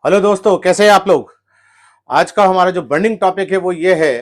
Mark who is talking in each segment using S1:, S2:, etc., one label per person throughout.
S1: Hello दोस्तों, कैसे हैं आप लोग। आज का हमारा जो बर्निंग टॉपिक है वो ये है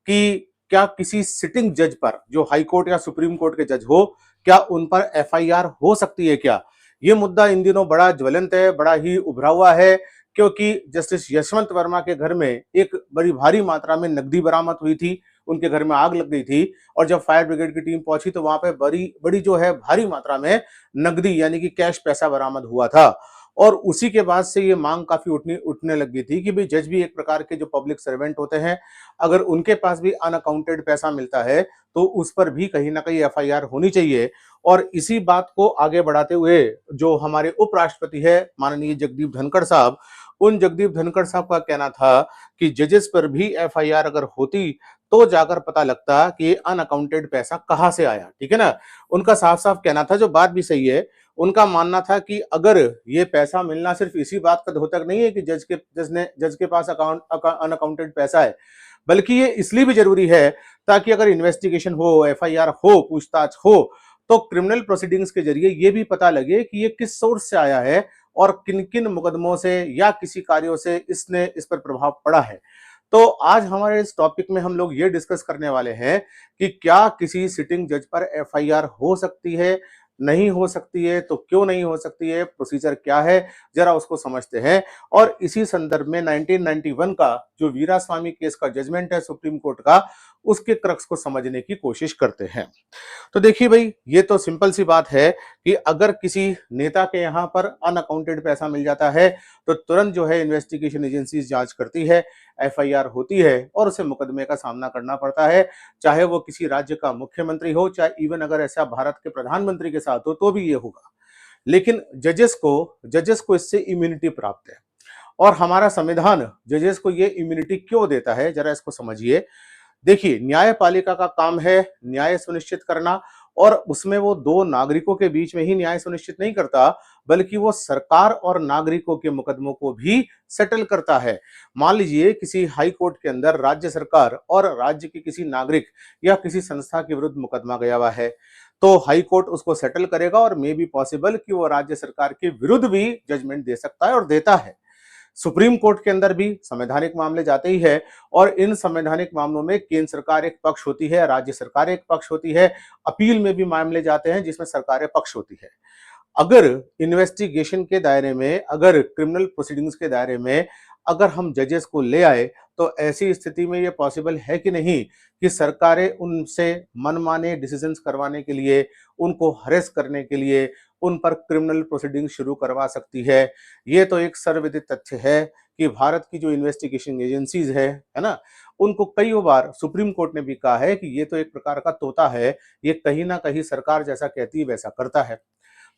S1: कि क्या किसी सिटिंग जज पर, जो हाई कोर्ट या सुप्रीम कोर्ट के जज हो, क्या उन पर एफआईआर हो सकती है क्या। ये मुद्दा इन दिनों बड़ा ज्वलंत है, बड़ा ही उभरा हुआ है, क्योंकि जस्टिस यशवंत वर्मा के घर में एक बड़ी भारी मात्रा में नकदी बरामद हुई थी। उनके घर में आग लग गई थी और जब फायर ब्रिगेड की टीम पहुंची तो वहां पे बड़ी बड़ी जो है भारी मात्रा में नकदी यानी कि कैश पैसा बरामद हुआ था। और उसी के बाद से ये मांग काफी उठने उठने लग गई थी कि भाई जज भी एक प्रकार के जो पब्लिक सर्वेंट होते हैं, अगर उनके पास भी अनअकाउंटेड पैसा मिलता है तो उस पर भी कहीं ना कहीं एफआईआर होनी चाहिए। और इसी बात को आगे बढ़ाते हुए जो हमारे उपराष्ट्रपति है माननीय जगदीप धनखड़ साहब, उन जगदीप धनखड़ साहब का कहना था कि जजेस पर भी एफआईआर अगर होती तो जाकर पता लगता कि ये अनअकाउंटेड पैसा कहां से आया। ठीक है ना। उनका साफ साफ कहना था, जो बात भी सही है। उनका मानना था कि अगर ये पैसा मिलना सिर्फ इसी बात का द्योतक नहीं है कि जज के पास अनअकाउंटेड पैसा है, बल्कि ये इसलिए भी जरूरी है ताकि अगर इन्वेस्टिगेशन हो, एफआईआर हो, पूछताछ हो, तो क्रिमिनल प्रोसीडिंग्स के जरिए ये भी पता लगे कि ये किस सोर्स से आया है और किन किन मुकदमों से या किसी कार्यों से इस पर प्रभाव पड़ा है। तो आज हमारे इस टॉपिक में हम लोग ये डिस्कस करने वाले हैं कि क्या किसी सिटिंग जज पर एफआईआर हो सकती है, नहीं हो सकती है, तो क्यों नहीं हो सकती है, प्रोसीजर क्या है, जरा उसको समझते हैं। और इसी संदर्भ में 1991 का जो वीरास्वामी केस का जजमेंट है सुप्रीम कोर्ट का, उसके क्रक्स को समझने की कोशिश करते हैं। तो देखिए भाई, ये तो सिंपल सी बात है कि अगर किसी नेता के यहाँ पर अनअकाउंटेड पैसा मिल जाता है तो तुरंत जो है इन्वेस्टिगेशन एजेंसीज जांच करती है, एफआईआर होती है और उसे मुकदमे का सामना करना पड़ता है। चाहे वो किसी राज्य का मुख्यमंत्री हो, चाहे इवन अगर ऐसा भारत के प्रधानमंत्री के साथ हो तो भी ये होगा। लेकिन जजेस को इससे इम्यूनिटी प्राप्त है। और हमारा संविधान जजेस को ये इम्यूनिटी क्यों देता है, जरा इसको समझिए। देखिए, न्यायपालिका का काम है न्याय सुनिश्चित करना, और उसमें वो दो नागरिकों के बीच में ही न्याय सुनिश्चित नहीं करता, बल्कि वो सरकार और नागरिकों के मुकदमों को भी सेटल करता है। मान लीजिए किसी हाई कोर्ट के अंदर राज्य सरकार और राज्य के किसी नागरिक या किसी संस्था के विरुद्ध मुकदमा गया हुआ है, तो हाई कोर्ट उसको सेटल करेगा और मे बी पॉसिबल कि वो राज्य सरकार के विरुद्ध भी जजमेंट दे सकता है और देता है। सुप्रीम कोर्ट के अंदर भी संवैधानिक मामले जाते ही है, और इन संवैधानिक मामलों में केंद्र सरकार एक पक्ष होती है, राज्य सरकार एक पक्ष होती है। अपील में भी मामले जाते हैं जिसमें सरकारें पक्ष होती है। अगर इन्वेस्टिगेशन के दायरे में, अगर क्रिमिनल प्रोसीडिंग्स के दायरे में अगर हम जजेस को ले आए, तो ऐसी स्थिति में यह पॉसिबल है कि नहीं कि सरकारें उनसे मनमाने डिसीजंस करवाने के लिए, उनको हरेस करने के लिए उन पर क्रिमिनल प्रोसीडिंग शुरू करवा सकती है। ये तो एक सर्वविदित तथ्य है कि भारत की जो इन्वेस्टिगेशन एजेंसीज है ना, उनको कई बार सुप्रीम कोर्ट ने भी कहा है कि ये तो एक प्रकार का तोता है, ये कहीं ना कहीं सरकार जैसा कहती है वैसा करता है।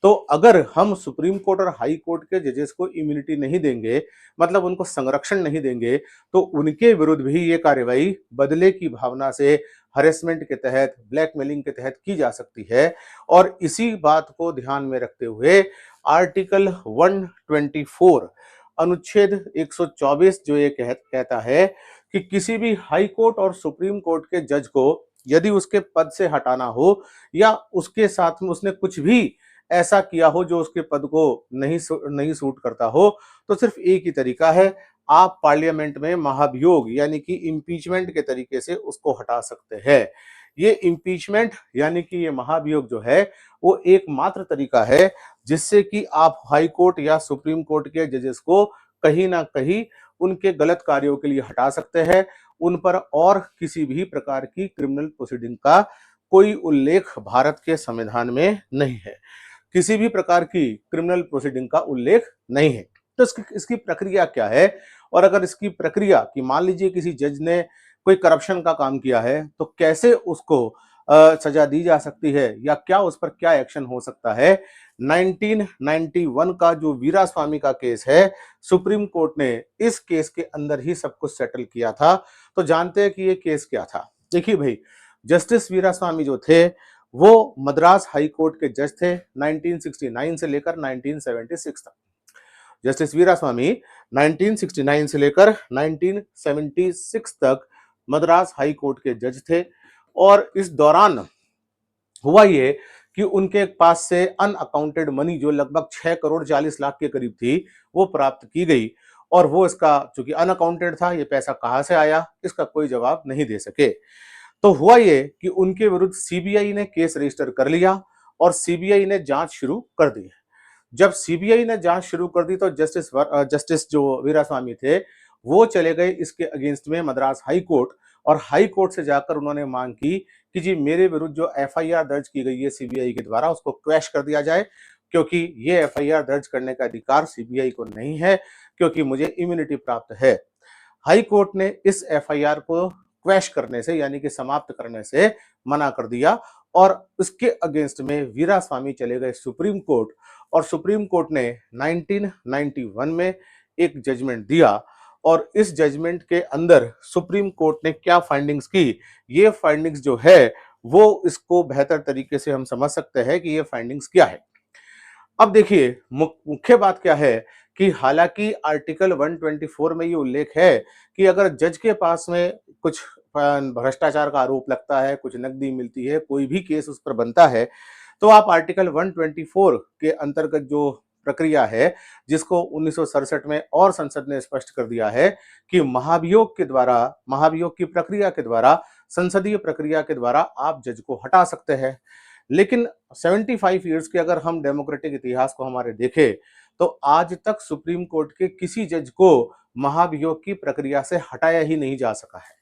S1: तो अगर हम सुप्रीम कोर्ट और हाई कोर्ट के जजेस को इम्यूनिटी नहीं देंगे, मतलब उनको संरक्षण नहीं देंगे, तो उनके विरुद्ध भी ये कार्रवाई बदले की भावना से, हरेसमेंट के तहत, ब्लैकमेलिंग के तहत की जा सकती है। और इसी बात को ध्यान में रखते हुए आर्टिकल 124 अनुच्छेद 124 जो ये कहता है कि किसी भी हाई कोर्ट और सुप्रीम कोर्ट के जज को यदि उसके पद से हटाना हो या उसके साथ में उसने कुछ भी ऐसा किया हो जो उसके पद को नहीं सूट करता हो, तो सिर्फ एक ही तरीका है, आप पार्लियामेंट में महाभियोग यानी कि इम्पीचमेंट के तरीके से उसको हटा सकते हैं। ये इम्पीचमेंट यानी कि ये महाभियोग जो है वो एकमात्र तरीका है जिससे कि आप हाई कोर्ट या सुप्रीम कोर्ट के जजेस को कहीं ना कहीं उनके गलत कार्यों के लिए हटा सकते हैं। उन पर और किसी भी प्रकार की क्रिमिनल प्रोसीडिंग का कोई उल्लेख भारत के संविधान में नहीं है, किसी भी प्रकार की क्रिमिनल प्रोसीडिंग का उल्लेख नहीं है। तो इसकी प्रक्रिया क्या है, और अगर इसकी प्रक्रिया कि मान लीजिए किसी जज ने कोई करप्शन का काम किया है तो कैसे उसको सजा दी जा सकती है या क्या उस पर क्या एक्शन हो सकता है। 1991 का जो वीरास्वामी का केस है, सुप्रीम कोर्ट ने इस केस के अंदर ही सब कुछ सेटल किया था। तो जानते हैं कि ये केस क्या था। देखिए भाई, जस्टिस वीरास्वामी जो थे वो मद्रास हाई कोर्ट के जज थे 1969 से लेकर 1976 तक। जस्टिस वीरास्वामी 1969 से लेकर 1976 तक मद्रास हाई कोर्ट के जज थे। और इस दौरान हुआ ये कि उनके पास से अनअकाउंटेड मनी जो लगभग 6 करोड़ 40 लाख के करीब थी, वो प्राप्त की गई। और वो इसका चूंकि अनअकाउंटेड था, ये पैसा कहां से आया इसका कोई जवाब नहीं दे सके। तो हुआ ये कि उनके विरुद्ध सीबीआई ने केस रजिस्टर कर लिया और सीबीआई ने जांच शुरू कर दी। जब सीबीआई ने जांच शुरू कर दी तो जस्टिस जो वीरास्वामी थे वो चले गए इसके अगेंस्ट में मद्रास हाई कोर्ट, और हाई कोर्ट से जाकर उन्होंने मांग की कि जी मेरे विरुद्ध जो एफआईआर दर्ज की गई है सीबीआई के द्वारा उसको क्वैश कर दिया जाए, क्योंकि ये एफआईआर दर्ज करने का अधिकार सीबीआई को नहीं है, क्योंकि मुझे इम्यूनिटी प्राप्त है। हाई कोर्ट ने इस एफआईआर को क्वैश करने से यानी कि समाप्त करने से मना कर दिया और उसके अगेंस्ट में वीरास्वामी चले गए सुप्रीम कोर्ट, और सुप्रीम कोर्ट ने 1991 में एक जजमेंट दिया। और इस जजमेंट के अंदर सुप्रीम कोर्ट ने क्या फाइंडिंग्स की, ये फाइंडिंग्स जो है वो इसको बेहतर तरीके से हम समझ सकते हैं कि ये फाइंडिंग्स क्या है। अब देखिए मुख्य बात क्या है कि हालांकि आर्टिकल 124 में ये उल्लेख है कि अगर जज के पास में कुछ भ्रष्टाचार का आरोप लगता है, कुछ नकदी मिलती है, कोई भी केस उस पर बनता है, तो आप आर्टिकल 124 के अंतर्गत जो प्रक्रिया है जिसको 1967 में और संसद ने स्पष्ट कर दिया है कि महाभियोग के द्वारा, महाभियोग की प्रक्रिया के द्वारा, संसदीय प्रक्रिया के द्वारा आप जज को हटा सकते हैं। लेकिन 75 ईयर्स के अगर हम डेमोक्रेटिक इतिहास को हमारे देखें तो आज तक सुप्रीम कोर्ट के किसी जज को महाभियोग की प्रक्रिया से हटाया ही नहीं जा सका है।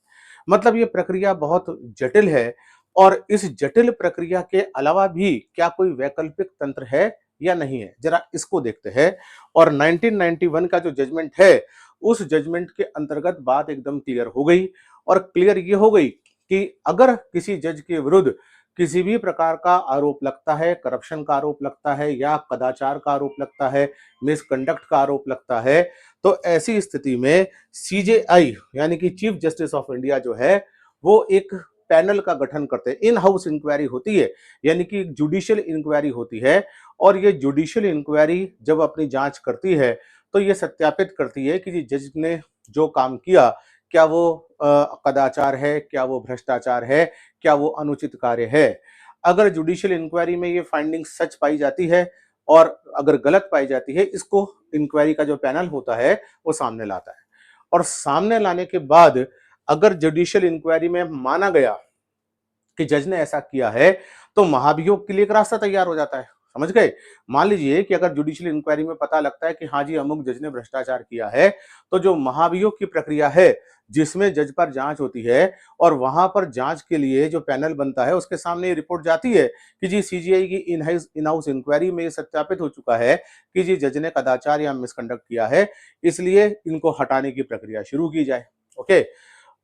S1: मतलब ये प्रक्रिया बहुत जटिल है, और इस जटिल प्रक्रिया के अलावा भी क्या कोई वैकल्पिक तंत्र है या नहीं है, जरा इसको देखते हैं। और 1991 का जो जजमेंट है उस जजमेंट के अंतर्गत बात एकदम क्लियर हो गई, और क्लियर ये हो गई कि अगर किसी जज के विरुद्ध किसी भी प्रकार का आरोप लगता है, करप्शन का आरोप लगता है या कदाचार का आरोप लगता है, मिसकंडक्ट का आरोप लगता है, तो ऐसी स्थिति में सीजेआई यानी कि चीफ जस्टिस ऑफ इंडिया जो है वो एक पैनल का गठन करते हैं। इन हाउस इंक्वायरी होती है, यानी कि जुडिशियल इंक्वायरी होती है, और ये जुडिशियल इंक्वायरी जब अपनी जांच करती है तो ये सत्यापित करती है कि जज ने जो काम किया क्या वो कदाचार है, क्या वो भ्रष्टाचार है, क्या वो अनुचित कार्य है। अगर जुडिशियल इंक्वायरी में ये फाइंडिंग सच पाई जाती है और अगर गलत पाई जाती है, इसको इंक्वायरी का जो पैनल होता है वो सामने लाता है, और सामने लाने के बाद अगर जुडिशियल इंक्वायरी में माना गया कि जज ने ऐसा किया है तो महाभियोग के लिए एक रास्ता तैयार हो जाता है। समझ गए? मान लीजिए कि अगर जुडिशियल इंक्वायरी में पता लगता है कि हाँ जी अमुक जज ने भ्रष्टाचार किया है, तो जो महाभियोग की प्रक्रिया है जिसमें जज पर जांच होती है और वहां पर जांच के लिए जो पैनल बनता है उसके सामने ये रिपोर्ट जाती है कि जी सीजीआई की इन हाउस इंक्वायरी में ये सत्यापित हो चुका है कि जी जज ने कदाचार या मिसकंडक्ट किया है, इसलिए इनको हटाने की प्रक्रिया शुरू की जाए। ओके,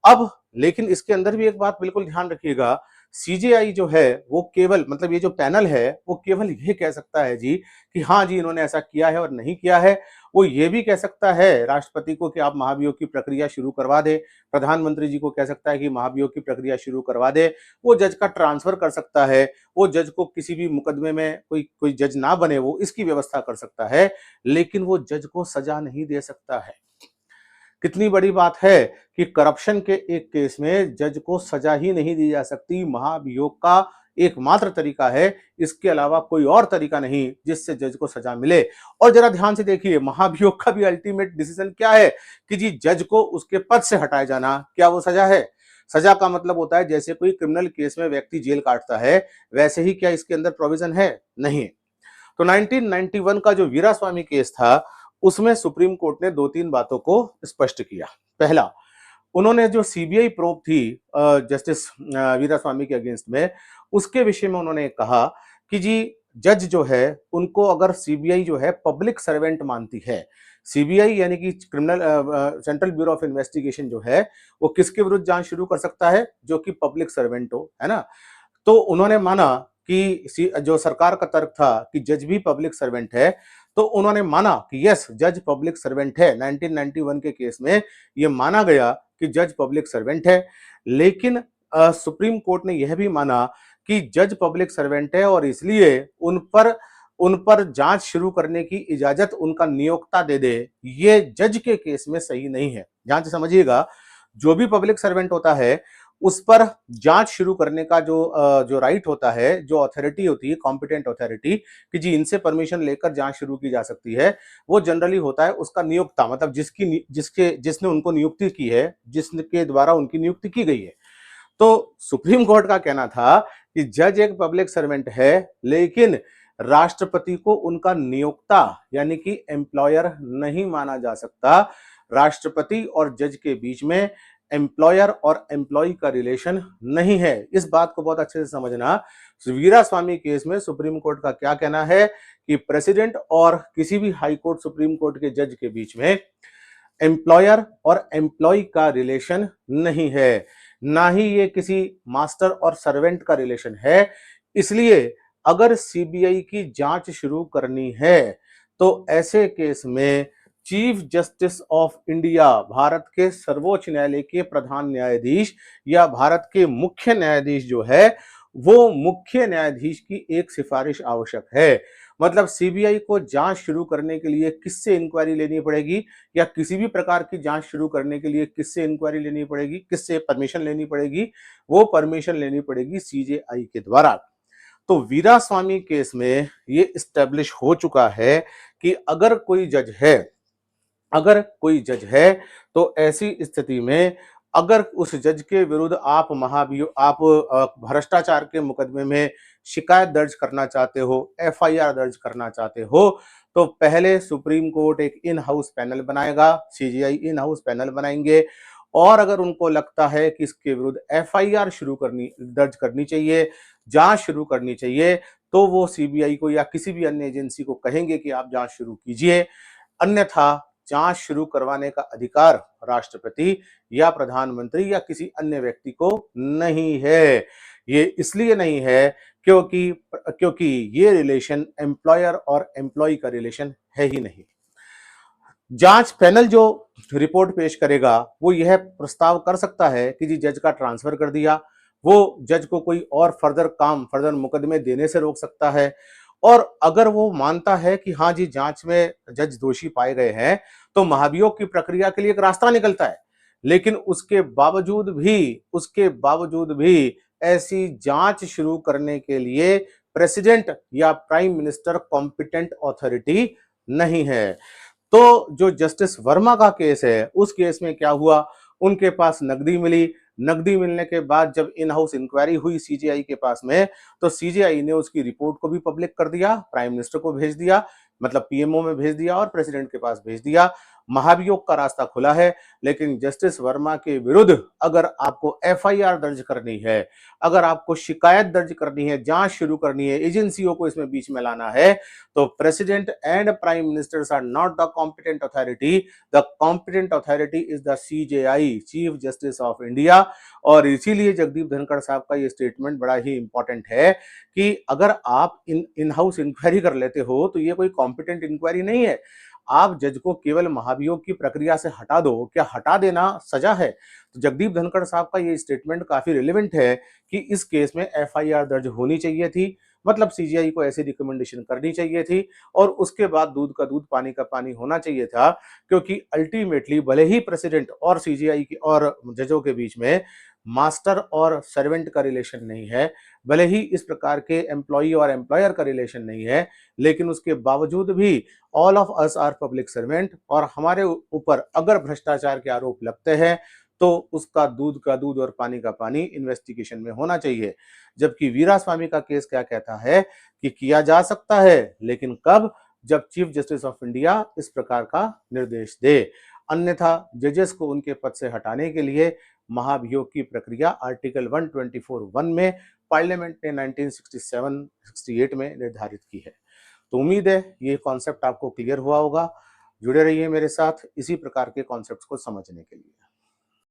S1: अब लेकिन इसके अंदर भी एक बात बिल्कुल ध्यान रखिएगा, सीजेआई जो है वो केवल मतलब ये जो पैनल है वो केवल ये कह सकता है जी कि हाँ जी इन्होंने ऐसा किया है और नहीं किया है। वो ये भी कह सकता है राष्ट्रपति को कि आप महाभियोग की प्रक्रिया शुरू करवा दे, प्रधानमंत्री जी को कह सकता है कि महाभियोग की प्रक्रिया शुरू करवा दे, वो जज का ट्रांसफर कर सकता है, वो जज को किसी भी मुकदमे में कोई जज ना बने वो इसकी व्यवस्था कर सकता है, लेकिन वो जज को सजा नहीं दे सकता है। कितनी बड़ी बात है कि करप्शन के एक केस में जज को सजा ही नहीं दी जा सकती, महाभियोग का एकमात्र तरीका है, इसके अलावा कोई और तरीका नहीं जिससे जज को सजा मिले। और जरा ध्यान से देखिए महाभियोग का भी अल्टीमेट डिसीजन क्या है कि जी जज को उसके पद से हटाया जाना, क्या वो सजा है? सजा का मतलब होता है जैसे कोई क्रिमिनल केस में व्यक्ति जेल काटता है, वैसे ही क्या इसके अंदर प्रोविजन है? नहीं। तो 1991 का जो वीरास्वामी केस था उसमें सुप्रीम कोर्ट ने 2-3 बातों को स्पष्ट किया। पहला, उन्होंने जो सीबीआई प्रोब थी जस्टिस वीरास्वामी के अगेंस्ट में, उसके विषय में उन्होंने कहा कि जी जज जो है उनको अगर सीबीआई जो है पब्लिक सर्वेंट मानती है, सीबीआई यानी कि criminal central bureau of investigation जो है वो किसके विरुद्ध जांच शुरू कर सकता है? जो कि पब्लिक सर्वेंट हो, है ना। तो उन्होंने माना कि जो सरकार का तर्क था कि जज भी पब्लिक सर्वेंट है, तो उन्होंने माना कि यस जज पब्लिक सर्वेंट है। 1991 के केस में यह माना गया कि जज पब्लिक सर्वेंट है, लेकिन सुप्रीम कोर्ट ने यह भी माना कि जज पब्लिक सर्वेंट है और इसलिए उन पर जांच शुरू करने की इजाजत उनका नियोक्ता दे दे, ये जज के केस में सही नहीं है। ध्यान से समझिएगा, जो भी पब्लिक सर्वेंट होता है उस पर जांच शुरू करने का जो राइट होता है, जो अथॉरिटी होती है, कॉम्पिटेंट अथॉरिटी, कि जी इनसे परमिशन लेकर जांच शुरू की जा सकती है, वो जनरली होता है उसका नियोक्ता, मतलब जिसने उनको नियुक्ति की है, जिसके द्वारा उनकी नियुक्ति की गई है। तो सुप्रीम कोर्ट का कहना था कि जज एक पब्लिक सर्वेंट है, लेकिन राष्ट्रपति को उनका नियोक्ता यानी कि एम्प्लॉयर नहीं माना जा सकता। राष्ट्रपति और जज के बीच में एम्प्लॉयर और एम्प्लॉय का रिलेशन नहीं है। इस बात को बहुत अच्छे से समझना। वीरास्वामी केस में सुप्रीम कोर्ट का क्या कहना है कि प्रेसिडेंट और किसी भी हाई कोर्ट, सुप्रीम कोर्ट के जज के बीच में एम्प्लॉयर और एम्प्लॉय का रिलेशन नहीं है, ना ही ये किसी मास्टर और सर्वेंट का रिलेशन है। इसलिए अगर सीबीआई की जांच शुरू करनी है तो ऐसे केस में chief justice of India, Bharat के सर्वोच्च न्यायालय के प्रधान न्यायाधीश या भारत के मुख्य न्यायाधीश जो है, वो मुख्य न्यायाधीश की एक सिफारिश आवश्यक है। मतलब सीबीआई को जांच शुरू करने के लिए किससे इंक्वायरी लेनी पड़ेगी, या किसी भी प्रकार की जांच शुरू करने के लिए किससे इंक्वायरी लेनी पड़ेगी, किससे परमिशन लेनी पड़ेगी? वो परमिशन लेनी पड़ेगी सीजेआई के द्वारा। तो वीरास्वामी केस में ये स्टैब्लिश हो चुका है कि अगर कोई जज है तो ऐसी स्थिति में अगर उस जज के विरुद्ध आप भ्रष्टाचार के मुकदमे में शिकायत दर्ज करना चाहते हो, एफआईआर दर्ज करना चाहते हो, तो पहले सुप्रीम कोर्ट एक इन हाउस पैनल बनाएगा, सीजीआई इन हाउस पैनल बनाएंगे, और अगर उनको लगता है कि इसके विरुद्ध एफआईआर दर्ज करनी चाहिए, जांच शुरू करनी चाहिए, तो वो सीबीआई को या किसी भी अन्य एजेंसी को कहेंगे कि आप जांच शुरू कीजिए। अन्यथा जांच शुरू करवाने का अधिकार राष्ट्रपति या प्रधानमंत्री या किसी अन्य व्यक्ति को नहीं है। ये इसलिए नहीं है क्योंकि ये रिलेशन एम्प्लॉयर और एम्प्लॉय का रिलेशन है ही नहीं। जांच पैनल जो रिपोर्ट पेश करेगा वो यह प्रस्ताव कर सकता है कि जी जज का ट्रांसफर कर दिया, वो जज को कोई और फर्दर मुकदमे देने से रोक सकता है। और अगर वो मानता है कि हाँ जी जांच में जज दोषी पाए गए हैं, तो महाभियोग की प्रक्रिया के लिए एक रास्ता निकलता है। लेकिन उसके बावजूद भी ऐसी जांच शुरू करने के लिए प्रेसिडेंट या प्राइम मिनिस्टर कॉम्पिटेंट अथॉरिटी नहीं है। तो जो जस्टिस वर्मा का केस है, उस केस में क्या हुआ, उनके पास नकदी मिली। नकदी मिलने के बाद जब इन हाउस इंक्वायरी हुई सीजेआई के पास में, तो सीजेआई ने उसकी रिपोर्ट को भी पब्लिक कर दिया, प्राइम मिनिस्टर को भेज दिया, मतलब पीएमओ में भेज दिया और प्रेसिडेंट के पास भेज दिया। महाभियोग का रास्ता खुला है। लेकिन जस्टिस वर्मा के विरुद्ध अगर आपको एफआईआर दर्ज करनी है, अगर आपको शिकायत दर्ज करनी है, जांच शुरू करनी है, एजेंसियों को इसमें बीच में लाना है, तो president and prime ministers are not the competent authority. The competent authority is the CJI, chief justice of India. और इसीलिए जगदीप धनखड़ साहब का ये स्टेटमेंट बड़ा ही इंपॉर्टेंट है कि अगर आप इन हाउस इंक्वायरी कर लेते हो तो ये कोई कॉम्पिटेंट इंक्वायरी नहीं है। आप जज को केवल महाभियोग की प्रक्रिया से हटा दो, क्या हटा देना सजा है? तो जगदीप धनखड़ साहब का ये स्टेटमेंट काफी रिलेवेंट है कि इस केस में एफआईआर दर्ज होनी चाहिए थी, मतलब सीजीआई को ऐसी रिकमेंडेशन करनी चाहिए थी, और उसके बाद दूध का दूध पानी का पानी होना चाहिए था। क्योंकि अल्टीमेटली भले ही प्रेसिडेंट और सीजीआई की और जजों के बीच में मास्टर और सर्वेंट का रिलेशन नहीं है, भले ही इस प्रकार के एम्प्लॉई और एम्प्लॉयर का रिलेशन नहीं है, लेकिन उसके बावजूद भी all of us are public servant, और हमारे ऊपर अगर भ्रष्टाचार के आरोप लगते हैं तो उसका दूध का दूध और पानी का पानी इन्वेस्टिगेशन में होना चाहिए। जबकि वीरास्वामी का केस क्या कहता है कि किया जा सकता है, लेकिन कब? जब चीफ जस्टिस ऑफ इंडिया इस प्रकार का निर्देश दे। अन्यथा जजेस को उनके पद से हटाने के लिए महाभियोग की प्रक्रिया आर्टिकल 124(1) में पार्लियामेंट ने 1967-68 में निर्धारित की है। तो उम्मीद है ये कॉन्सेप्ट आपको क्लियर हुआ होगा। जुड़े रहिए मेरे साथ इसी प्रकार के कॉन्सेप्ट्स को समझने के लिए।